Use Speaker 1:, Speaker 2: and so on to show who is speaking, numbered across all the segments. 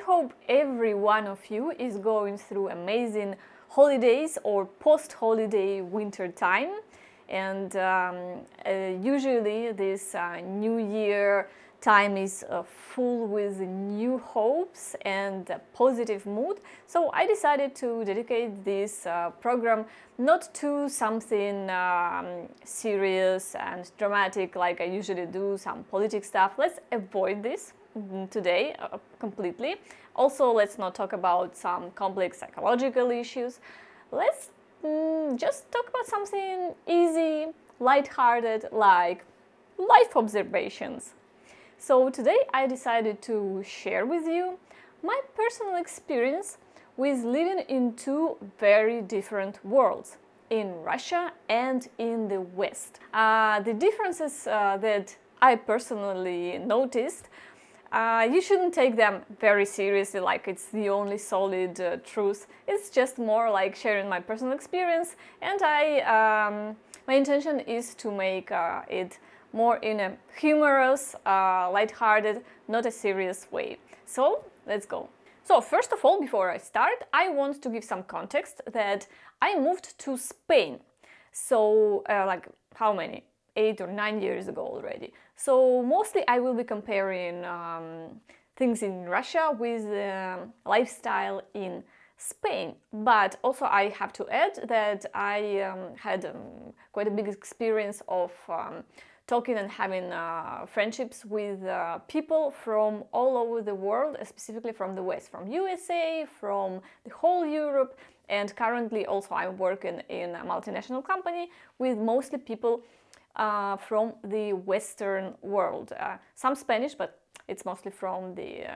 Speaker 1: hope every one of you is going through amazing holidays or post-holiday winter time. And usually this new year time is full with new hopes and a positive mood. So I decided to dedicate this program not to something serious and dramatic like I usually do, some politics stuff. Let's avoid this today completely. Also, let's not talk about some complex psychological issues. Let's just talk about something easy, lighthearted, like life observations. So today I decided to share with you my personal experience with living in two very different worlds, in Russia and in the West. The differences that I personally noticed, you shouldn't take them very seriously, like it's the only solid truth. It's just more like sharing my personal experience, and my intention is to make it more in a humorous, lighthearted, not a serious way. So let's go. So first of all, before I start, I want to give some context that I moved to Spain. So like how many? 8 or 9 years ago already. So mostly I will be comparing things in Russia with lifestyle in Spain. But also I have to add that I had quite a big experience of talking and having friendships with people from all over the world, specifically from the West, from USA, from the whole Europe, and currently also I'm working in a multinational company with mostly people from the Western world. Some Spanish, but it's mostly from the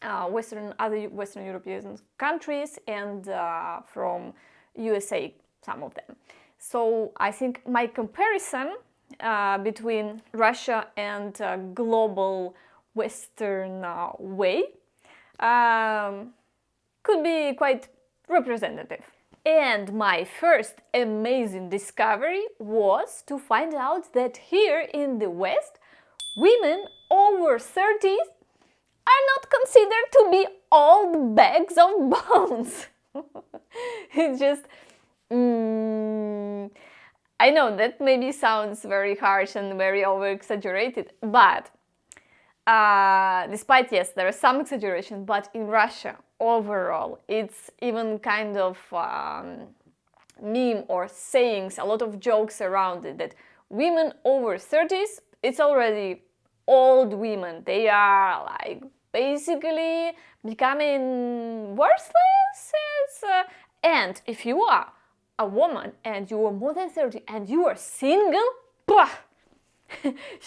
Speaker 1: other Western European countries, and from USA, some of them. So I think my comparison between Russia and global Western way could be quite representative. And my first amazing discovery was to find out that here in the West, women over 30 are not considered to be old bags of bones. It's just... I know that maybe sounds very harsh and very over-exaggerated, but despite, yes, there is some exaggeration, but in Russia, overall, it's even kind of meme or sayings, a lot of jokes around it, that women over 30s, it's already old women. They are like basically becoming worthless. And if you are a woman and you are more than 30 and you are single,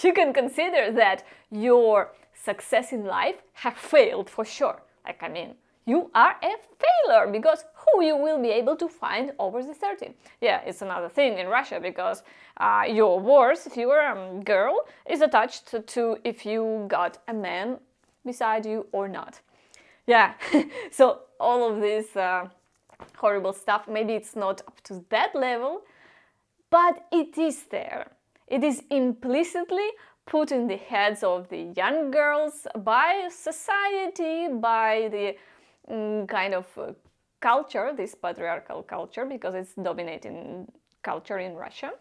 Speaker 1: you can consider that your success in life have failed for sure. Like, I mean, you are a failure, because who you will be able to find over the 30? Yeah, it's another thing in Russia, because your worth, if you are a girl, is attached to if you got a man beside you or not. Yeah, so all of this horrible stuff, maybe it's not up to that level, but it is there. It is implicitly put in the heads of the young girls by society, by the kind of culture, this patriarchal culture, because it's dominating culture in Russia,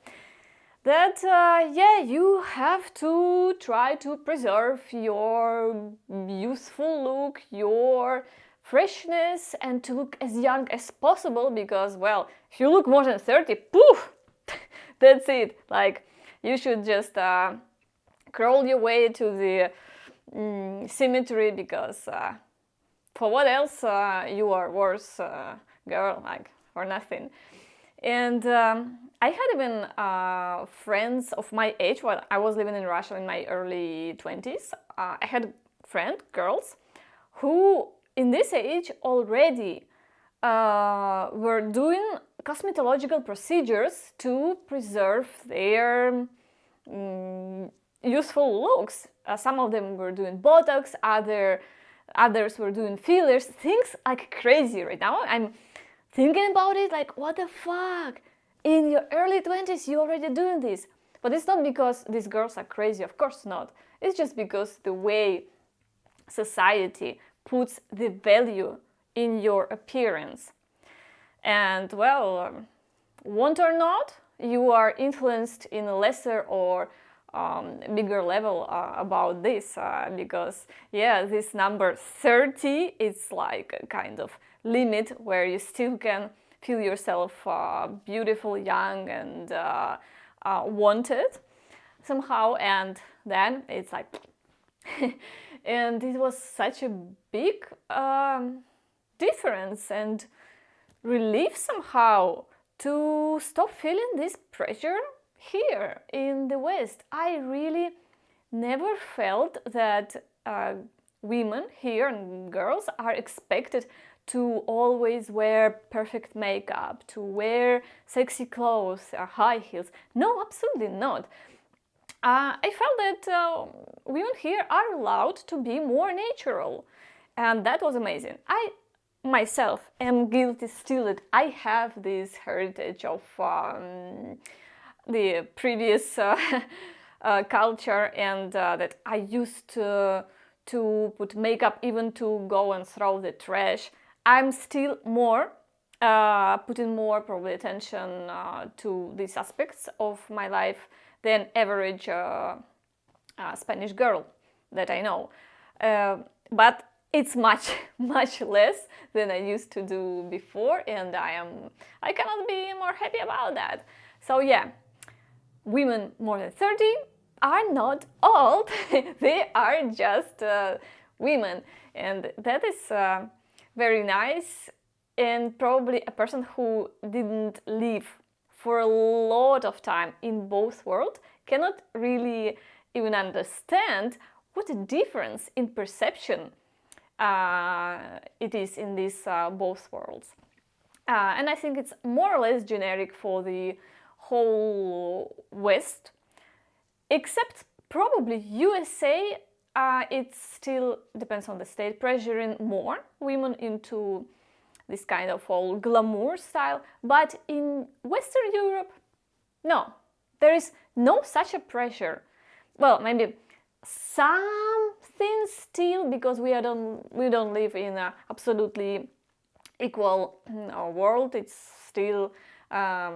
Speaker 1: that yeah, you have to try to preserve your youthful look, your freshness, and to look as young as possible, because, well, if you look more than 30, poof, that's it. Like, you should just crawl your way to the cemetery, because for what else you are worse, girl, like, for nothing. And I had even friends of my age while I was living in Russia in my early 20s. I had friends, girls, who in this age already were doing cosmetological procedures to preserve their youthful looks. Some of them were doing Botox, others were doing fillers, things like crazy. Right now I'm thinking about it like, what the fuck? In your early 20s you're already doing this. But it's not because these girls are crazy, of course not. It's just because the way society puts the value in your appearance. And well, want or not, you are influenced in a lesser or bigger level about this, because yeah, this number 30 is like a kind of limit where you still can feel yourself beautiful, young, and wanted somehow, and then it's like and it was such a big difference and relief somehow to stop feeling this pressure here in the West. I really never felt that women here and girls are expected to always wear perfect makeup, to wear sexy clothes or high heels. No, absolutely not. I felt that women here are allowed to be more natural, and that was amazing. I myself am guilty still that I have this heritage of the previous culture, and that I used to put makeup even to go and throw the trash. I'm still more putting more probably attention to these aspects of my life than average Spanish girl that I know. But it's much less than I used to do before, and I cannot be more happy about that. So yeah, women more than 30 are not old. They are just women, and that is very nice. And probably a person who didn't live for a lot of time in both worlds cannot really even understand what a difference in perception it is in these both worlds. And I think it's more or less generic for the whole West, except probably USA. It still depends on the state, pressuring more women into this kind of whole glamour style. But in Western Europe, no, there is no such a pressure. Well, maybe something still, because we don't live in an absolutely equal world. It's still a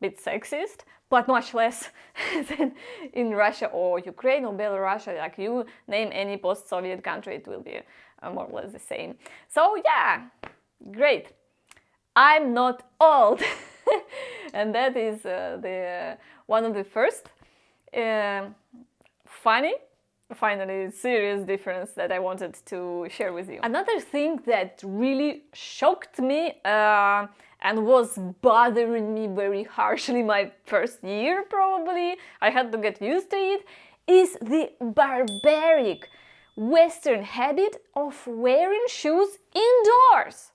Speaker 1: bit sexist, but much less than in Russia or Ukraine or Belarus. Like, you name any post-Soviet country, it will be more or less the same. So yeah, great. I'm not old. And that is the one of the first finally serious difference that I wanted to share with you. Another thing that really shocked me and was bothering me very harshly my first year, probably, I had to get used to it, is the barbaric Western habit of wearing shoes indoors.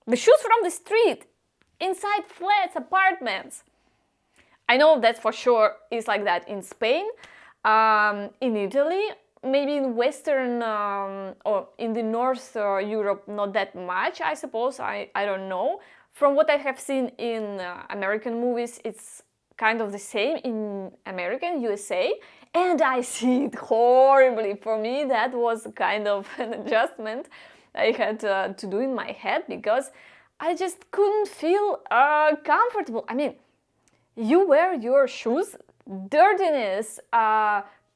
Speaker 1: The shoes from the street, inside flats, apartments. I know that for sure is like that in Spain, in Italy, maybe in Western or in the North Europe, not that much, I suppose. I don't know. From what I have seen in American movies, it's kind of the same in American, USA, and I see it horribly. For me, that was kind of an adjustment I had to do in my head, because I just couldn't feel comfortable. I mean, you wear your shoes, dirtiness,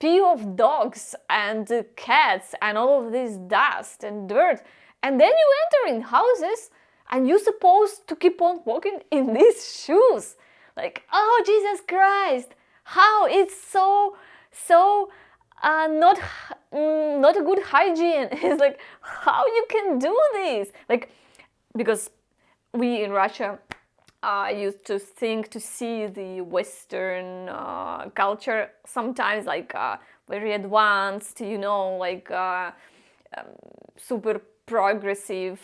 Speaker 1: pee of dogs and cats and all of this dust and dirt, and then you enter in houses and you're supposed to keep on walking in these shoes. Like, oh Jesus Christ, how it's so not a good hygiene. It's like, how you can do this? Like, because we in Russia used to think to see the Western culture sometimes like very advanced, you know, like super progressive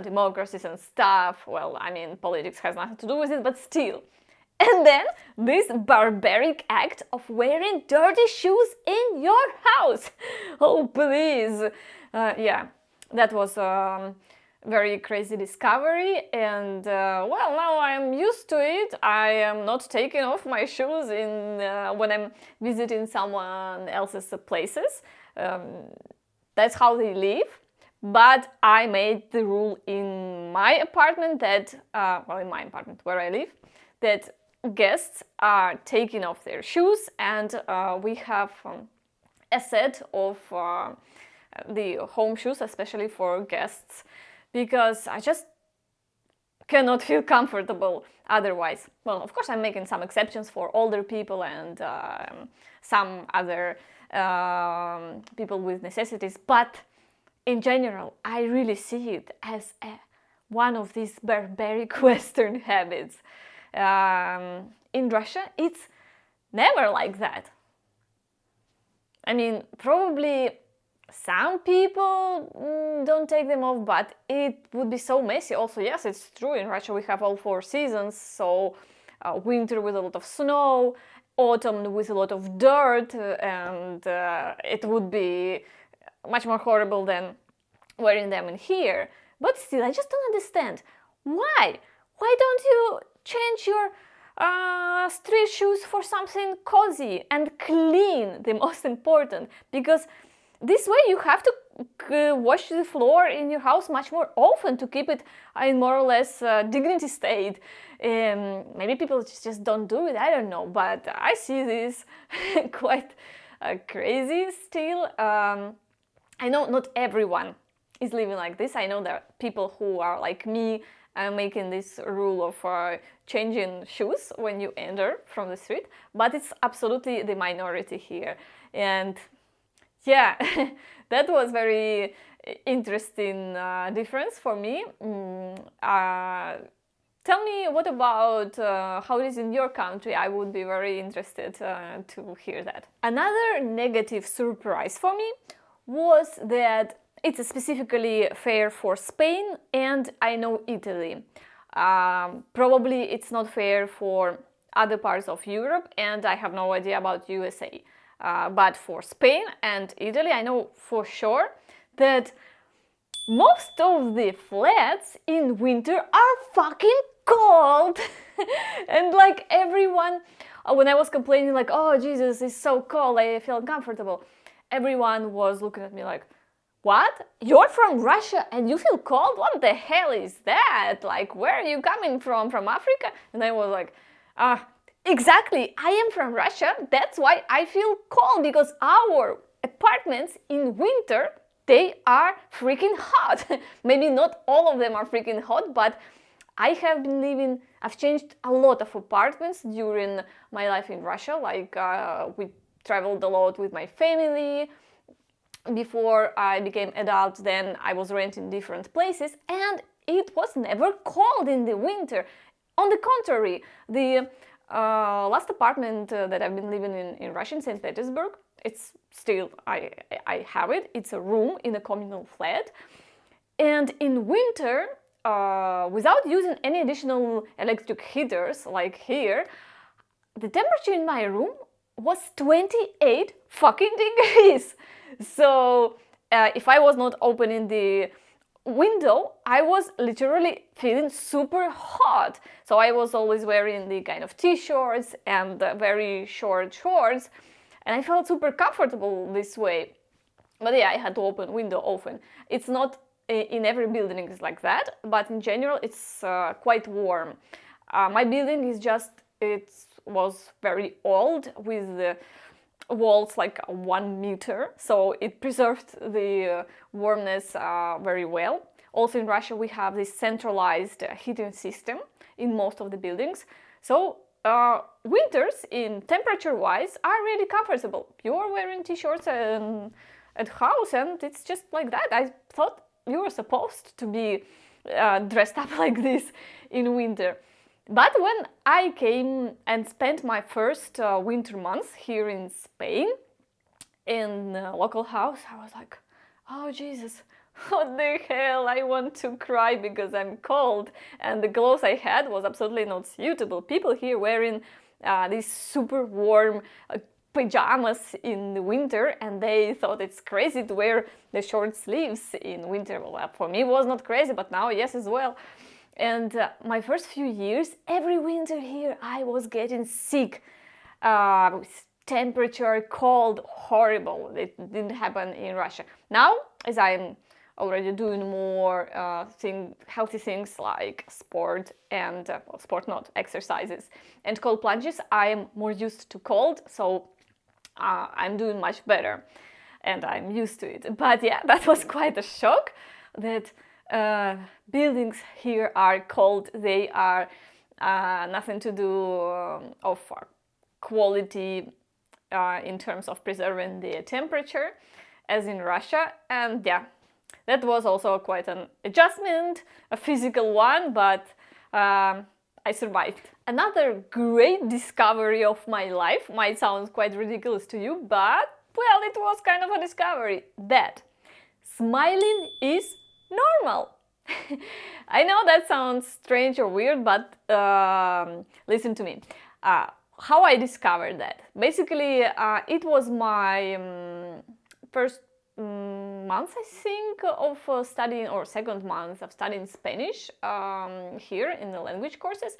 Speaker 1: democracies and stuff. Well, I mean, politics has nothing to do with it, but still. And then this barbaric act of wearing dirty shoes in your house. Oh, please. Yeah, that was very crazy discovery, and well, now I'm used to it. I am not taking off my shoes in when I'm visiting someone else's places. That's how they live. But I made the rule in my apartment that, in my apartment where I live, that guests are taking off their shoes, and we have a set of the home shoes, especially for guests, because I just cannot feel comfortable otherwise. Well, of course, I'm making some exceptions for older people and some other people with necessities, but in general, I really see it as one of these barbaric Western habits. In Russia, it's never like that. I mean, probably some people don't take them off, but it would be so messy. Also, yes, it's true, in Russia we have all 4 seasons, so winter with a lot of snow, autumn with a lot of dirt, and it would be much more horrible than wearing them in here. But still, I just don't understand. Why? Why don't you change your street shoes for something cozy and clean, the most important? Because this way you have to wash the floor in your house much more often to keep it in more or less dignity state. Maybe people just don't do it, I don't know, but I see this quite crazy still. I know not everyone is living like this. I know there are people who are like me, making this rule of changing shoes when you enter from the street, but it's absolutely the minority here. And yeah, that was very interesting difference for me. Tell me, what about how it is in your country? I would be very interested to hear that. Another negative surprise for me was that it's specifically fair for Spain and I know Italy. Probably it's not fair for other parts of Europe, and I have no idea about USA. But for Spain and Italy, I know for sure that most of the flats in winter are fucking cold. And like everyone, when I was complaining like, oh Jesus, it's so cold, I feel uncomfortable, everyone was looking at me like, what? You're from Russia and you feel cold? What the hell is that? Like, where are you coming from? From Africa? And I was like, exactly, I am from Russia. That's why I feel cold, because our apartments in winter, they are freaking hot. Maybe not all of them are freaking hot, but I've changed a lot of apartments during my life in Russia. Like, we traveled a lot with my family. Before I became adult, then I was renting different places, and it was never cold in the winter. On the contrary, the last apartment that I've been living in Russia, in St. Petersburg, it's still, I have it, it's a room in a communal flat, and in winter, without using any additional electric heaters like here, the temperature in my room was 28 fucking degrees. So if I was not opening the window, I was literally feeling super hot. So I was always wearing the kind of t-shirts and very short shorts, and I felt super comfortable this way. But yeah, I had to open window often. It's not in every building is like that, but in general it's quite warm. My building is just, it was very old, with the walls like 1 meter, so it preserved the warmness very well. Also in Russia we have this centralized heating system in most of the buildings, so winters in temperature wise are really comfortable. You're wearing t-shirts at house and it's just like that. I thought you were supposed to be dressed up like this in winter. But when I came and spent my first winter months here in Spain, in a local house, I was like, oh Jesus, what the hell, I want to cry because I'm cold. And the clothes I had was absolutely not suitable. People here wearing these super warm pajamas in the winter, and they thought it's crazy to wear the short sleeves in winter. Well, for me it was not crazy, but now yes as well. And my first few years, every winter here, I was getting sick. With temperature, cold, horrible. It didn't happen in Russia. Now, as I'm already doing more healthy things like sport and sport, not exercises, and cold plunges. I'm more used to cold, so I'm doing much better, and I'm used to it. But yeah, that was quite a shock that buildings here are cold. They are nothing to do of quality in terms of preserving the temperature as in Russia. And yeah, that was also quite an adjustment, a physical one, but I survived. Another great discovery of my life might sound quite ridiculous to you, but well, it was kind of a discovery that smiling is normal. I know that sounds strange or weird, but listen to me. How I discovered that? Basically, it was my first month, I think, of studying, or second month of studying Spanish here in the language courses.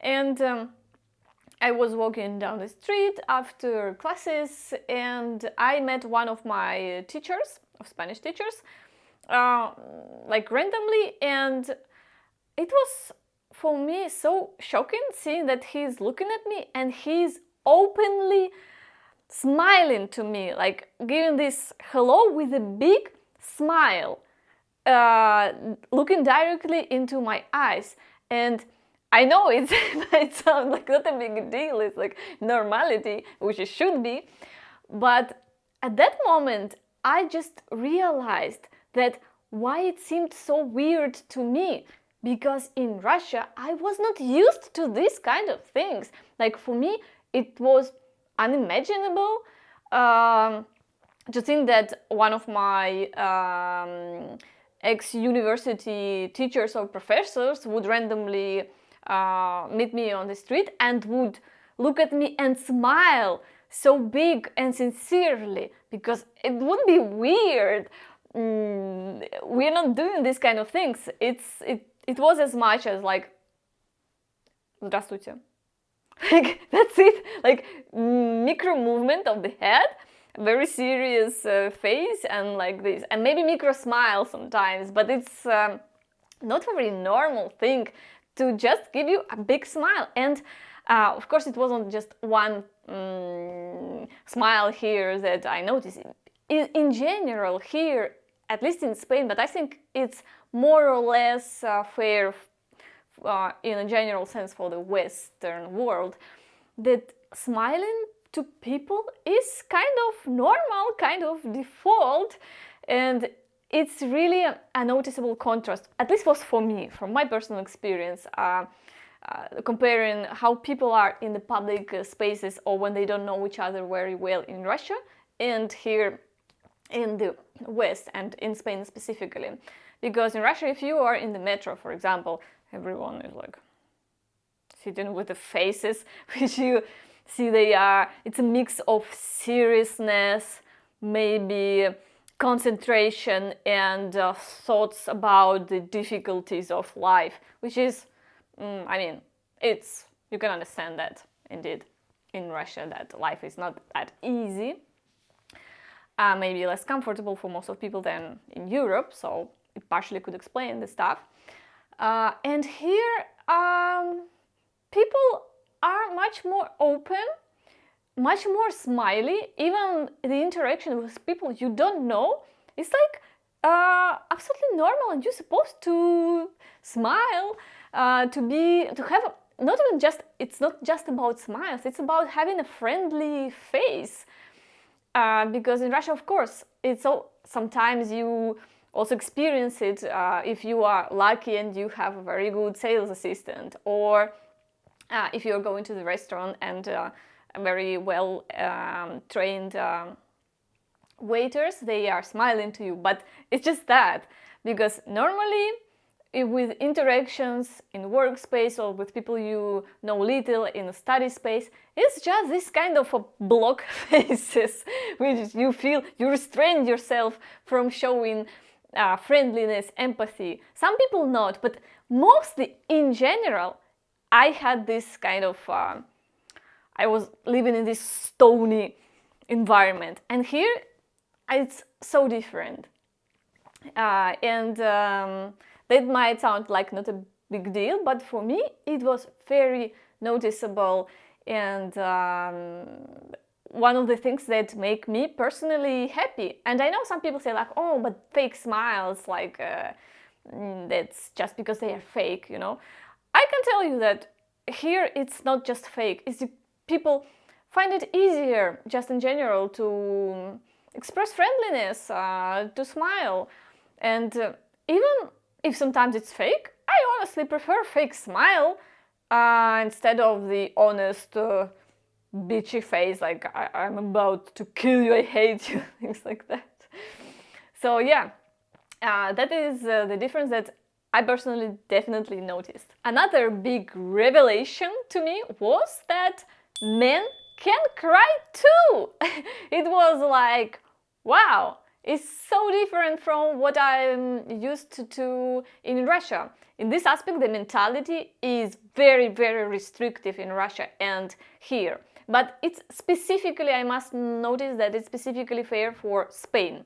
Speaker 1: And I was walking down the street after classes, and I met one of my teachers, of Spanish teachers, like randomly, and it was for me so shocking seeing that he's looking at me and he's openly smiling to me, like giving this hello with a big smile, looking directly into my eyes. And I know it might sound like not a big deal, it's like normality, which it should be, but at that moment I just realized that why it seemed so weird to me, because in Russia I was not used to this kind of things. Like for me it was unimaginable to think that one of my ex-university teachers or professors would randomly meet me on the street and would look at me and smile so big and sincerely, because it would be weird. We're not doing these kind of things. It was as much as like "Здравствуйте." Like that's it. Like micro movement of the head, very serious face, and like this, and maybe micro smile sometimes. But it's not a very normal thing to just give you a big smile. And of course, it wasn't just one smile here that I noticed. In general, here, at least in Spain, but I think it's more or less fair in a general sense for the Western world, that smiling to people is kind of normal, kind of default, and it's really a noticeable contrast, at least was for me, from my personal experience, comparing how people are in the public spaces or when they don't know each other very well in Russia and here in the West and in Spain specifically. Because in Russia, if you are in the metro, for example, everyone is like sitting with the faces which you see it's a mix of seriousness, maybe concentration, and thoughts about the difficulties of life, which is, I mean, you can understand that indeed in Russia that life is not that easy, maybe less comfortable for most of people than in Europe, so it partially could explain the stuff. And here people are much more open, much more smiley. Even the interaction with people you don't know is like absolutely normal, and you're supposed to smile, to have not even just, it's not just about smiles, it's about having a friendly face. Because in Russia, of course, it's so sometimes you also experience it if you are lucky and you have a very good sales assistant, or if you're going to the restaurant and very well trained waiters, they are smiling to you. But it's just that, because normally with interactions in workspace or with people you know little in a study space, it's just this kind of a block faces which you feel you restrain yourself from showing friendliness, empathy. Some people not, but mostly in general I had this kind of I was living in this stony environment, and here it's so different. And that might sound like not a big deal, but for me it was very noticeable, and one of the things that make me personally happy. And I know some people say like, oh, but fake smiles, like that's just because they are fake, you know. I can tell you that here it's not just fake, it's people find it easier just in general to express friendliness, to smile. And even if sometimes it's fake, I honestly prefer fake smile instead of the honest bitchy face, like I'm about to kill you, I hate you, things like that. So yeah, that is the difference that I personally definitely noticed. Another big revelation to me was that men can cry too. It was like, wow, it's so different from what I'm used to in Russia. In this aspect, the mentality is very, very restrictive in Russia and here. But it's specifically, I must notice that it's specifically fair for Spain.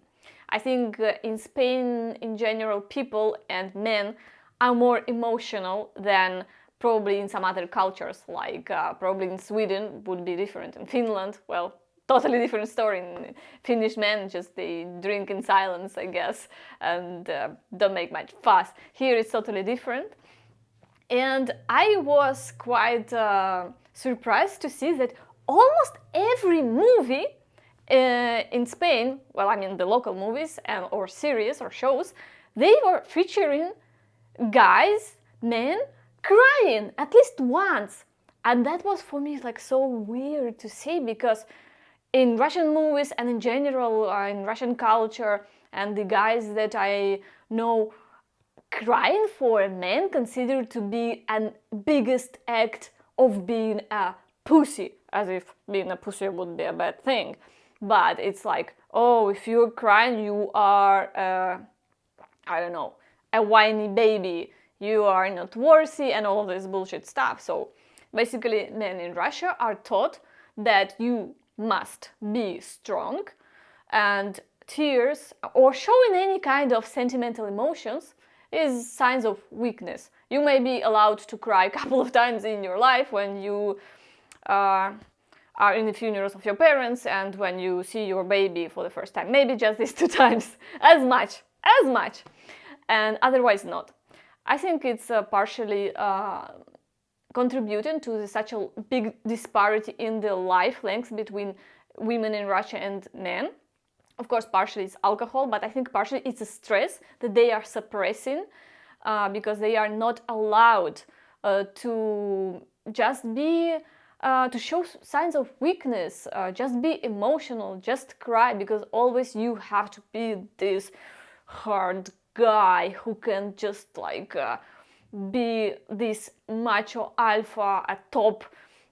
Speaker 1: I think in Spain, in general, people and men are more emotional than probably in some other cultures, like probably in Sweden would be different. In Finland, well, totally different story. In Finnish men, just they drink in silence, I guess, and don't make much fuss. Here it's totally different. And I was quite surprised to see that almost every movie in Spain, well, I mean the local movies or series or shows, they were featuring guys, men, crying at least once. And that was for me like so weird to see, because in Russian movies and in general in Russian culture, and the guys that I know, crying for a man considered to be an biggest act of being a pussy, as if being a pussy would be a bad thing. But it's like, oh, if you're crying, you are, I don't know, a whiny baby, you are not worthy, and all of this bullshit stuff. So basically, men in Russia are taught that you must be strong, and tears or showing any kind of sentimental emotions is signs of weakness. You may be allowed to cry a couple of times in your life when you are in the funerals of your parents and when you see your baby for the first time. Maybe just these 2 times, as much, and otherwise not. I think it's partially contributing to such a big disparity in the life length between women in Russia and men. Of course, partially it's alcohol, but I think partially it's a stress that they are suppressing because they are not allowed to just be, to show signs of weakness, just be emotional, just cry, because always you have to be this hard guy who can just like be this macho alpha, a top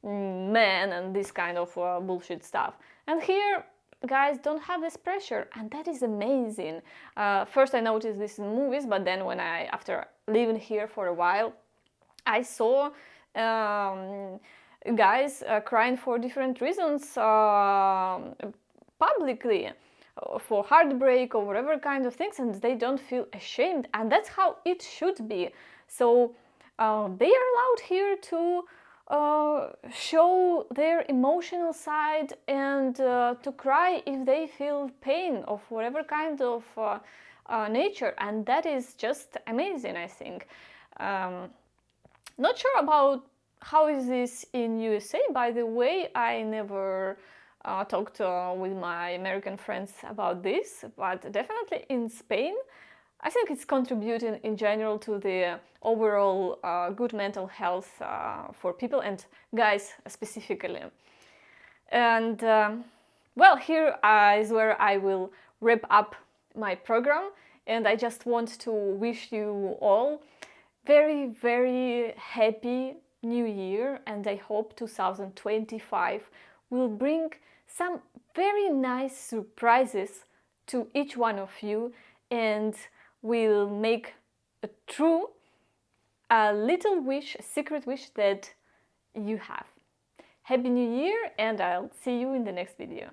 Speaker 1: man, and this kind of bullshit stuff. And here, guys don't have this pressure, and that is amazing. First I noticed this in movies, but then when after living here for a while, I saw guys crying for different reasons publicly, for heartbreak or whatever kind of things, and they don't feel ashamed, and that's how it should be. So they are allowed here to show their emotional side and to cry if they feel pain of whatever kind of nature, and that is just amazing, I think. Not sure about how is this in USA, by the way. I never talked with my American friends about this, but definitely in Spain I think it's contributing in general to the overall good mental health for people and guys specifically. And well, here is where I will wrap up my program, and I just want to wish you all very, very happy New Year, and I hope 2025 will bring some very nice surprises to each one of you, and will make a little wish, a secret wish that you have. Happy New Year, and I'll see you in the next video.